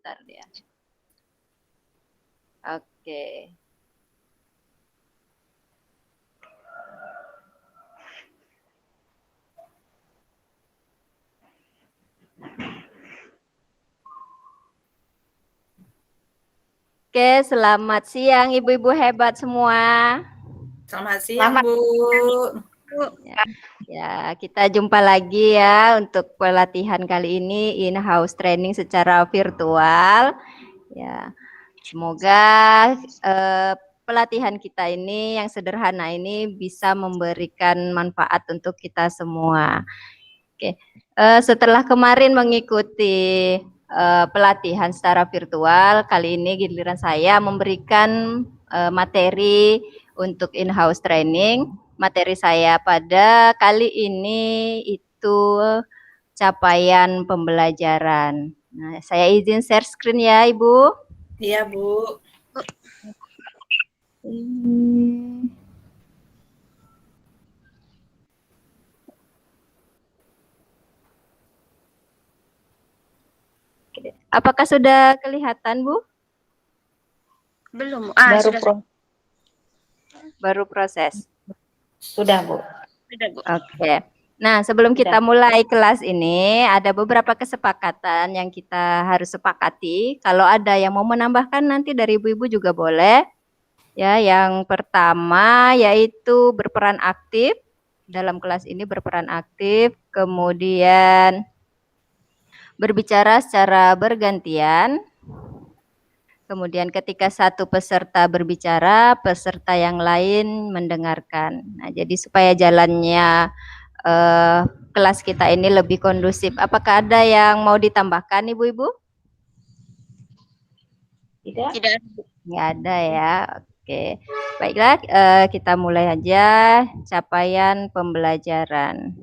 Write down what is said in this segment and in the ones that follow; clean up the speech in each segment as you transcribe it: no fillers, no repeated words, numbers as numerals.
Bentar dia. Oke. Oke, selamat siang ibu-ibu hebat semua. Selamat siang, Bu. Ya, kita jumpa lagi ya untuk pelatihan kali ini in-house training secara virtual. Ya, semoga pelatihan kita ini yang sederhana ini bisa memberikan manfaat untuk kita semua. Oke, setelah kemarin mengikuti pelatihan secara virtual, kali ini giliran saya memberikan materi untuk in-house training. Materi saya pada kali ini itu capaian pembelajaran. Nah, saya izin share screen ya, Ibu. Iya, Bu. Apakah sudah kelihatan, Bu? Belum. Baru proses. Sudah, Bu. Sudah, Bu. Oke. Nah, sebelum kita mulai kelas ini, ada beberapa kesepakatan yang kita harus sepakati. Kalau ada yang mau menambahkan nanti dari ibu-ibu juga boleh. Ya, yang pertama yaitu berperan aktif. Dalam kelas ini berperan aktif. Kemudian berbicara secara bergantian. Kemudian ketika satu peserta berbicara, peserta yang lain mendengarkan. Nah, jadi supaya jalannya kelas kita ini lebih kondusif. Apakah ada yang mau ditambahkan, Ibu-ibu? Tidak. Nggak ada ya. Oke, baiklah kita mulai aja capaian pembelajaran.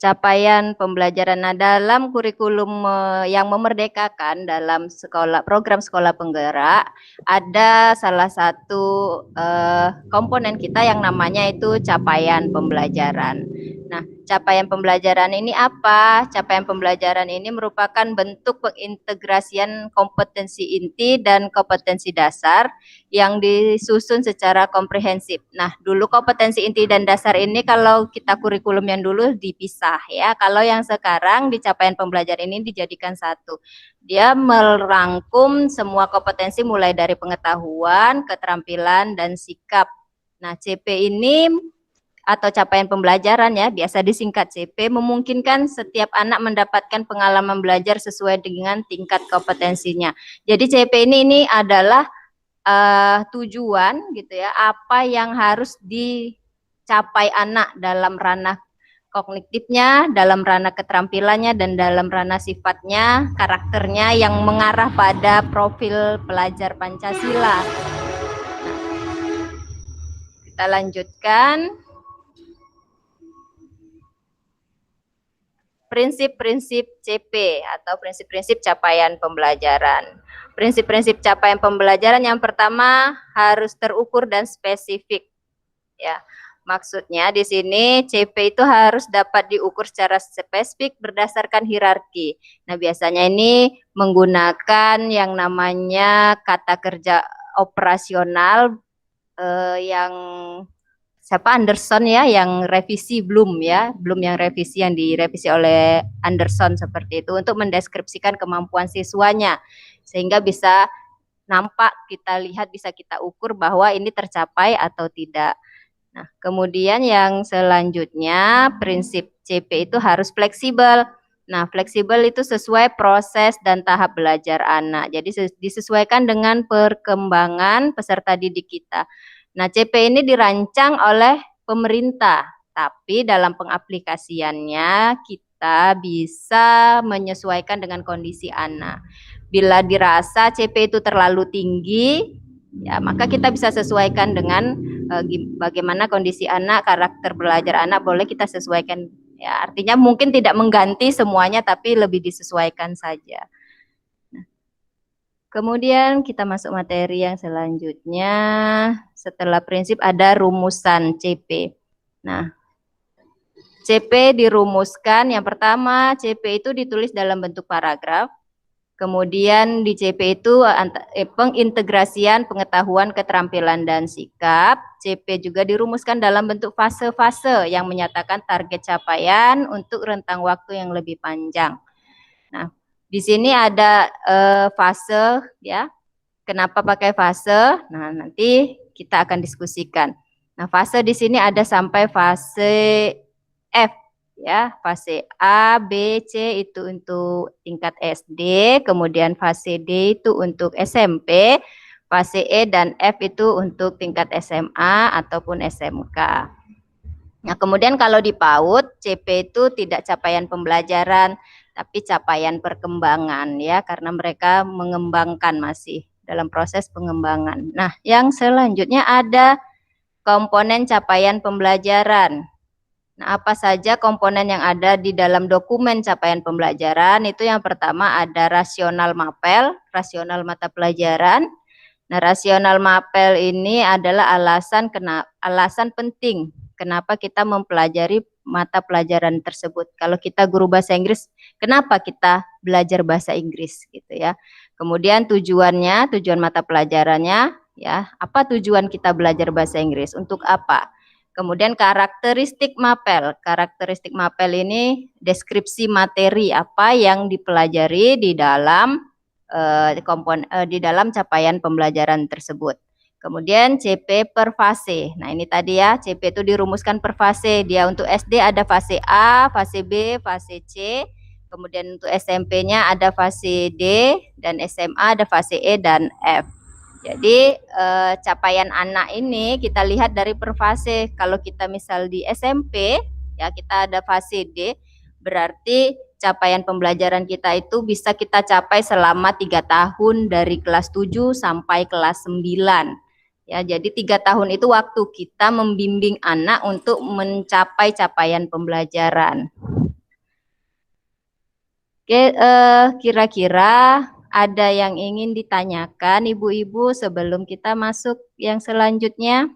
Capaian pembelajaran. Nah, dalam kurikulum yang memerdekakan dalam program sekolah penggerak, ada salah satu komponen kita yang namanya itu capaian pembelajaran. Nah, capaian pembelajaran ini apa? Capaian pembelajaran ini merupakan bentuk pengintegrasian kompetensi inti dan kompetensi dasar yang disusun secara komprehensif. Nah, dulu kompetensi inti dan dasar ini kalau kita kurikulum yang dulu dipisah ya. Kalau yang sekarang di capaian pembelajaran ini dijadikan satu. Dia merangkum semua kompetensi mulai dari pengetahuan, keterampilan, dan sikap. Nah, CP ini atau capaian pembelajaran ya, biasa disingkat CP, memungkinkan setiap anak mendapatkan pengalaman belajar sesuai dengan tingkat kompetensinya. Jadi CP ini adalah tujuan gitu ya, apa yang harus dicapai anak dalam ranah kognitifnya, dalam ranah keterampilannya, dan dalam ranah sifatnya, karakternya yang mengarah pada profil pelajar Pancasila. Nah, kita lanjutkan. Prinsip-prinsip CP atau prinsip-prinsip capaian pembelajaran. Prinsip-prinsip capaian pembelajaran yang pertama harus terukur dan spesifik. Ya, maksudnya di sini CP itu harus dapat diukur secara spesifik berdasarkan hierarki. Nah, biasanya ini menggunakan yang namanya kata kerja operasional yang Anderson ya, yang revisi Bloom ya, Bloom yang revisi yang direvisi oleh Anderson seperti itu untuk mendeskripsikan kemampuan siswanya sehingga bisa nampak, kita lihat, bisa kita ukur bahwa ini tercapai atau tidak. Nah, kemudian yang selanjutnya prinsip CP itu harus fleksibel. Nah, fleksibel itu sesuai proses dan tahap belajar anak. Jadi disesuaikan dengan perkembangan peserta didik kita. Nah, CP ini dirancang oleh pemerintah, tapi dalam pengaplikasiannya kita bisa menyesuaikan dengan kondisi anak. Bila dirasa CP itu terlalu tinggi, ya maka kita bisa sesuaikan dengan bagaimana kondisi anak, karakter belajar anak, boleh kita sesuaikan. Ya, artinya mungkin tidak mengganti semuanya, tapi lebih disesuaikan saja. Kemudian kita masuk materi yang selanjutnya. Setelah prinsip ada rumusan CP. Nah, CP dirumuskan, yang pertama CP itu ditulis dalam bentuk paragraf. Kemudian di CP itu pengintegrasian pengetahuan, keterampilan, dan sikap. CP juga dirumuskan dalam bentuk fase-fase yang menyatakan target capaian untuk rentang waktu yang lebih panjang. Nah, di sini ada fase ya. Kenapa pakai fase? Nah, nanti kita akan diskusikan. Nah, fase di sini ada sampai fase F ya, fase A, B, C itu untuk tingkat SD, kemudian fase D itu untuk SMP, fase E dan F itu untuk tingkat SMA ataupun SMK. Nah, kemudian kalau di PAUD, CP itu tidak capaian pembelajaran, tapi capaian perkembangan ya, karena mereka mengembangkan masih dalam proses pengembangan. Nah, yang selanjutnya ada komponen capaian pembelajaran. Nah, apa saja komponen yang ada di dalam dokumen capaian pembelajaran? Itu yang pertama ada rasional mapel, rasional mata pelajaran. Nah, rasional mapel ini adalah alasan penting kenapa kita mempelajari mata pelajaran tersebut. Kalau kita guru bahasa Inggris, kenapa kita belajar bahasa Inggris gitu ya. Kemudian tujuan mata pelajarannya ya, apa tujuan kita belajar bahasa Inggris? Untuk apa? Kemudian karakteristik mapel. Karakteristik mapel ini deskripsi materi apa yang dipelajari di dalam di dalam capaian pembelajaran tersebut. Kemudian CP per fase. Nah, ini tadi ya, CP itu dirumuskan per fase. Dia untuk SD ada fase A, fase B, fase C. Kemudian untuk SMP-nya ada fase D dan SMA ada fase E dan F. Jadi capaian anak ini kita lihat dari per fase. Kalau kita misal di SMP, ya kita ada fase D, berarti capaian pembelajaran kita itu bisa kita capai selama 3 tahun dari kelas 7 sampai kelas 9. Ya, jadi 3 tahun itu waktu kita membimbing anak untuk mencapai capaian pembelajaran. Oke, kira-kira ada yang ingin ditanyakan ibu-ibu sebelum kita masuk yang selanjutnya?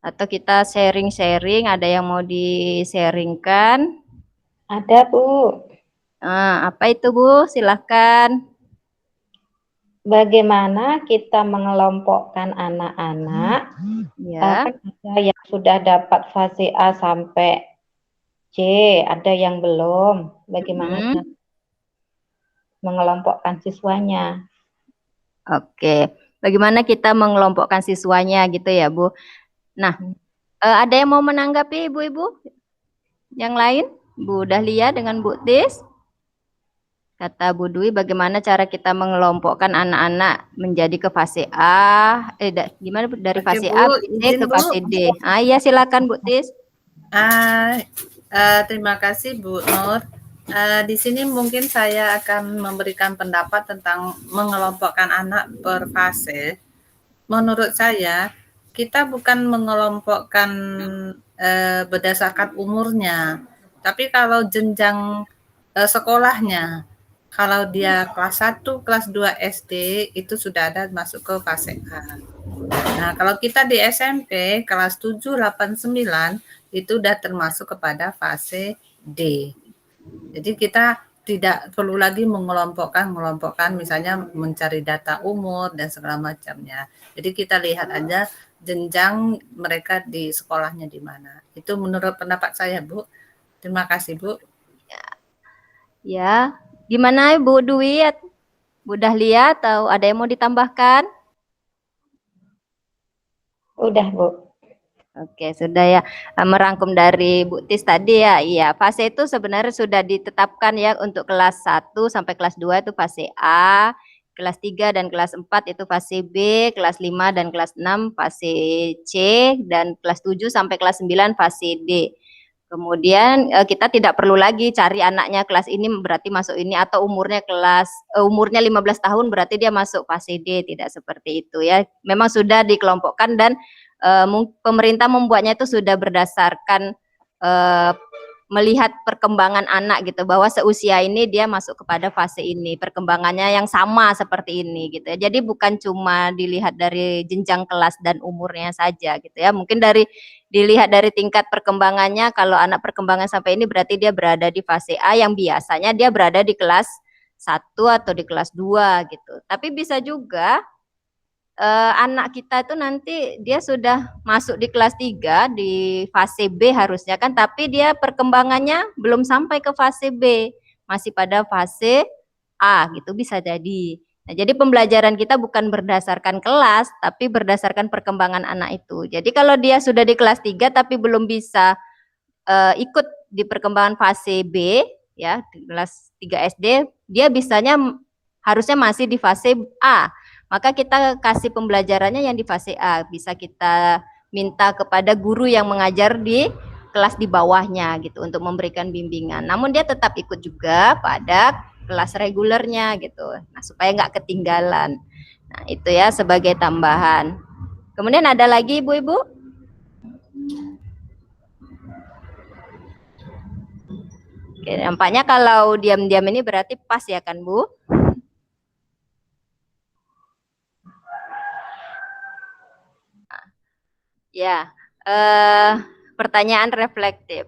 Atau kita sharing-sharing, ada yang mau di-sharingkan? Ada, Bu. Nah, apa itu, Bu? Silahkan. Bagaimana kita mengelompokkan anak-anak? Ya. Kan ada yang sudah dapat fase A sampai C, ada yang belum. Bagaimana mengelompokkan siswanya? Oke. Bagaimana kita mengelompokkan siswanya gitu ya, Bu? Nah, ada yang mau menanggapi ibu-ibu? Yang lain? Bu Dahlia dengan Bu Tis? Kata Bu Dwi, bagaimana cara kita mengelompokkan anak-anak menjadi ke fase A? Gimana dari fase A, B, C ke fase D? Ah, iya silakan Bu Tis. Terima kasih Bu Nur. Di sini mungkin saya akan memberikan pendapat tentang mengelompokkan anak per fase. Menurut saya, kita bukan mengelompokkan berdasarkan umurnya, tapi kalau jenjang sekolahnya. Kalau dia kelas 1, kelas 2 SD itu sudah ada masuk ke fase A. Nah, kalau kita di SMP kelas 7, 8, 9 itu sudah termasuk kepada fase D. Jadi kita tidak perlu lagi mengelompokkan misalnya mencari data umur dan segala macamnya. Jadi kita lihat aja jenjang mereka di sekolahnya di mana. Itu menurut pendapat saya, Bu. Terima kasih, Bu. Ya, gimana Bu Dwi? Bu Dahlia atau ada yang mau ditambahkan? Udah, Bu. Oke, sudah ya. Merangkum dari Bu Tis tadi ya. Iya, fase itu sebenarnya sudah ditetapkan ya untuk kelas 1 sampai kelas 2 itu fase A, kelas 3 dan kelas 4 itu fase B, kelas 5 dan kelas 6 fase C, dan kelas 7 sampai kelas 9 fase D. Kemudian kita tidak perlu lagi cari anaknya kelas ini berarti masuk ini, atau umurnya 15 tahun berarti dia masuk fase D, tidak seperti itu ya. Memang sudah dikelompokkan dan pemerintah membuatnya itu sudah berdasarkan melihat perkembangan anak gitu, bahwa seusia ini dia masuk kepada fase ini, perkembangannya yang sama seperti ini gitu ya. Jadi bukan cuma dilihat dari jenjang kelas dan umurnya saja gitu ya. Mungkin dilihat dari tingkat perkembangannya, kalau anak perkembangan sampai ini berarti dia berada di fase A yang biasanya dia berada di kelas 1 atau di kelas 2 gitu. Tapi bisa juga anak kita itu nanti dia sudah masuk di kelas 3 di fase B harusnya kan, tapi dia perkembangannya belum sampai ke fase B, masih pada fase A gitu, bisa jadi. Nah, jadi pembelajaran kita bukan berdasarkan kelas, tapi berdasarkan perkembangan anak itu. Jadi kalau dia sudah di kelas 3 tapi belum bisa ikut di perkembangan fase B ya, di kelas 3 SD, dia harusnya masih di fase A. Maka kita kasih pembelajarannya yang di fase A. Bisa kita minta kepada guru yang mengajar di kelas di bawahnya gitu untuk memberikan bimbingan. Namun dia tetap ikut juga pada kelas regulernya gitu. Nah, supaya nggak ketinggalan. Nah, itu ya sebagai tambahan. Kemudian ada lagi Ibu-ibu? Oke, nampaknya kalau diam-diam ini berarti pas ya kan Bu? Ya, pertanyaan reflektif.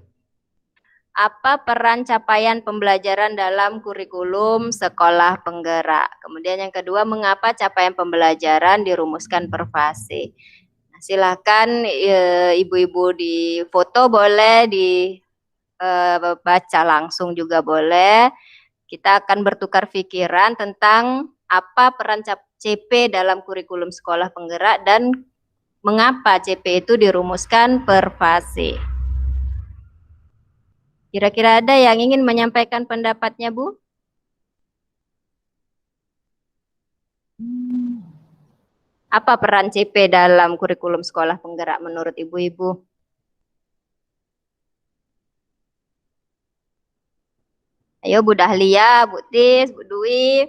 Apa peran capaian pembelajaran dalam kurikulum sekolah penggerak? Kemudian yang kedua, mengapa capaian pembelajaran dirumuskan per fase? Nah, silakan ibu-ibu di foto boleh, baca langsung juga boleh. Kita akan bertukar pikiran tentang apa peran CP dalam kurikulum sekolah penggerak dan mengapa CP itu dirumuskan per fase. Kira-kira ada yang ingin menyampaikan pendapatnya, Bu? Apa peran CP dalam kurikulum sekolah penggerak menurut ibu-ibu? Ayo Bu Dahlia, Bu Tis, Bu Dwi.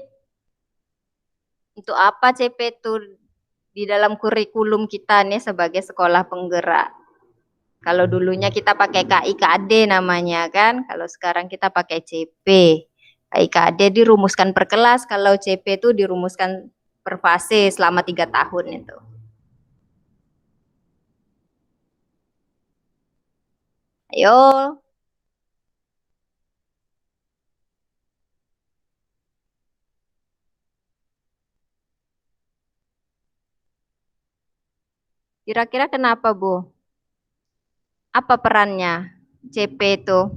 Untuk apa CP itu di dalam kurikulum kita nih sebagai sekolah penggerak? Kalau dulunya kita pakai KIKD namanya kan, kalau sekarang kita pakai CP. KIKD dirumuskan per kelas, kalau CP itu dirumuskan per fase selama 3 tahun itu. Ayo. Kira-kira kenapa, Bu? Apa perannya CP itu?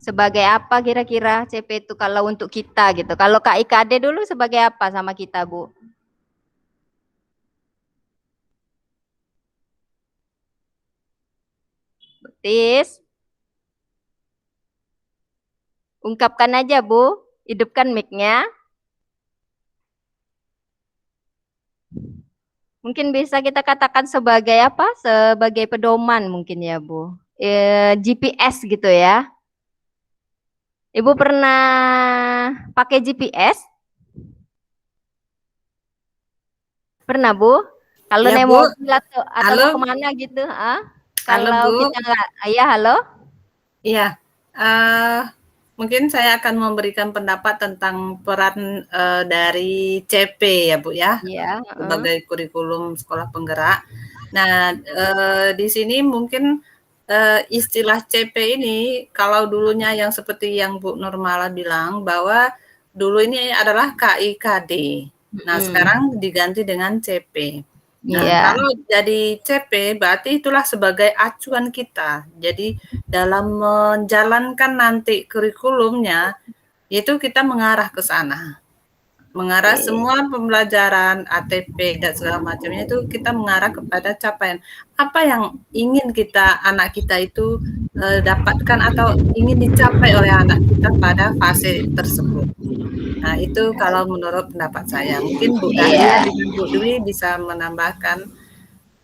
Sebagai apa kira-kira CP itu kalau untuk kita gitu? Kalau KIKD dulu sebagai apa sama kita, Bu? Betis. Ungkapkan aja, Bu. Hidupkan mic-nya. Mungkin bisa kita katakan sebagai apa? Sebagai pedoman mungkin ya, Bu. GPS gitu ya. Ibu pernah pakai GPS? Pernah, Bu? Kalau Ya, naik Bu. mobil atau Halo. mau kemana gitu? Halo, Kalau Bu. kita nggak, ya halo? Iya, mungkin saya akan memberikan pendapat tentang peran dari CP ya, Bu ya, Iya. sebagai kurikulum sekolah penggerak. Nah, di sini mungkin istilah CP ini, kalau dulunya yang seperti yang Bu Nurmala bilang bahwa dulu ini adalah KIKD. Nah, sekarang diganti dengan CP. Nah, Iya. kalau jadi CP berarti itulah sebagai acuan kita. Jadi dalam menjalankan nanti kurikulumnya, itu kita mengarah ke sana. Mengarah semua pembelajaran, ATP dan segala macamnya itu kita mengarah kepada capaian. Apa yang ingin anak kita itu dapatkan atau ingin dicapai oleh anak kita pada fase tersebut. Nah, itu kalau menurut pendapat saya. Mungkin Bu Dahlia dengan Bu Dwi bisa menambahkan.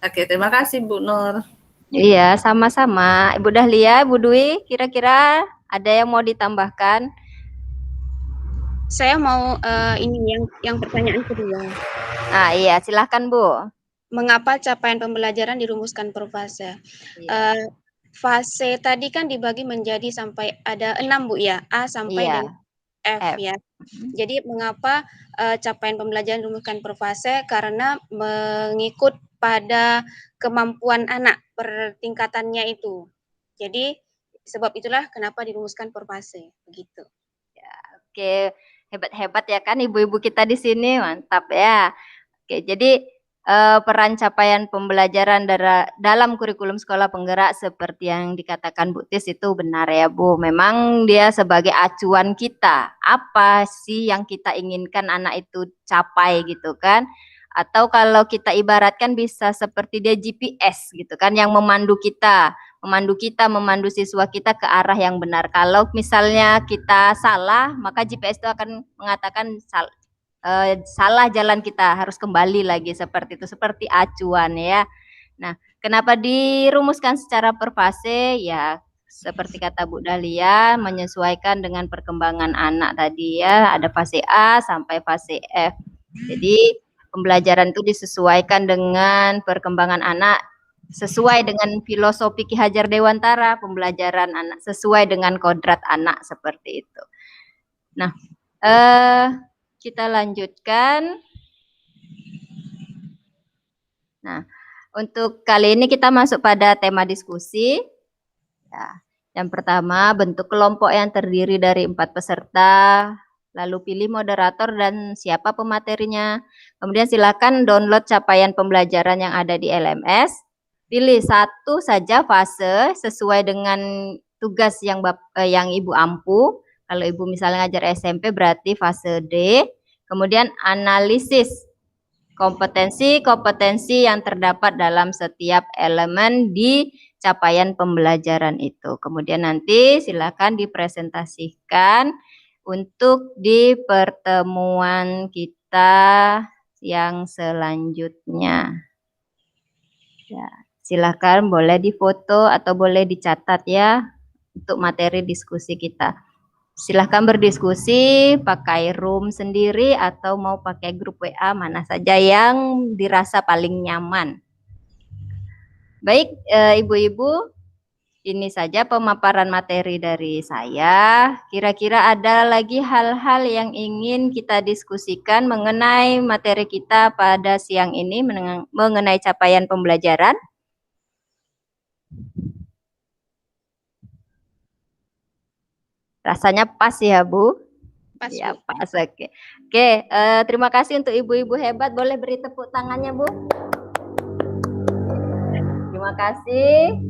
Oke, terima kasih Bu Nur. Iya, sama-sama. Ibu Dahlia, Bu Dwi, kira-kira ada yang mau ditambahkan? Saya mau ini yang pertanyaan kedua. Iya, silahkan Bu. Mengapa capaian pembelajaran dirumuskan per fase? Iya. fase tadi kan dibagi menjadi sampai ada 6 Bu ya, A sampai Iya, dengan F F. ya. Mhm. Jadi mengapa capaian pembelajaran dirumuskan per fase? Karena mengikut pada kemampuan anak per tingkatannya itu. Jadi sebab itulah kenapa dirumuskan per fase, begitu. Oke, hebat-hebat ya kan ibu-ibu kita di sini, mantap ya. Oke, jadi peran capaian pembelajaran dalam kurikulum sekolah penggerak seperti yang dikatakan Bu Tis itu benar ya Bu. Memang dia sebagai acuan kita. Apa sih yang kita inginkan anak itu capai gitu kan? Atau kalau kita ibaratkan bisa seperti dia GPS gitu kan yang memandu siswa kita ke arah yang benar. Kalau misalnya kita salah, maka GPS itu akan mengatakan salah jalan kita, harus kembali lagi seperti itu, seperti acuan ya. Nah, kenapa dirumuskan secara per fase? Ya, seperti kata Bu Dahlia, menyesuaikan dengan perkembangan anak tadi ya, ada fase A sampai fase F. Jadi, pembelajaran itu disesuaikan dengan perkembangan anak, sesuai dengan filosofi Ki Hajar Dewantara, pembelajaran anak sesuai dengan kodrat anak seperti itu. Nah, kita lanjutkan. Nah, untuk kali ini kita masuk pada tema diskusi. Ya, yang pertama, bentuk kelompok yang terdiri dari 4 peserta, lalu pilih moderator dan siapa pematerinya. Kemudian silakan download capaian pembelajaran yang ada di LMS. Pilih satu saja fase sesuai dengan tugas yang Ibu ampu. Kalau Ibu misalnya ngajar SMP berarti fase D. Kemudian analisis kompetensi-kompetensi yang terdapat dalam setiap elemen di capaian pembelajaran itu. Kemudian nanti silakan dipresentasikan untuk di pertemuan kita yang selanjutnya. Ya, silakan boleh difoto atau boleh dicatat ya untuk materi diskusi kita. Silahkan berdiskusi pakai room sendiri atau mau pakai grup WA, mana saja yang dirasa paling nyaman. Baik, ibu-ibu, ini saja pemaparan materi dari saya. Kira-kira ada lagi hal-hal yang ingin kita diskusikan mengenai materi kita pada siang ini, mengenai capaian pembelajaran? Rasanya pas ya, Bu? Pas Ya, Bu. pas, oke. Oke, terima kasih untuk ibu-ibu hebat. Boleh beri tepuk tangannya, Bu? Terima kasih.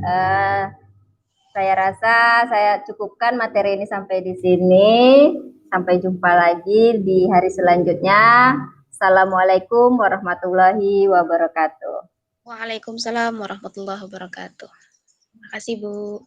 Saya rasa saya cukupkan materi ini sampai di sini. Sampai jumpa lagi di hari selanjutnya. Assalamualaikum warahmatullahi wabarakatuh. Waalaikumsalam warahmatullahi wabarakatuh. Terima kasih Bu.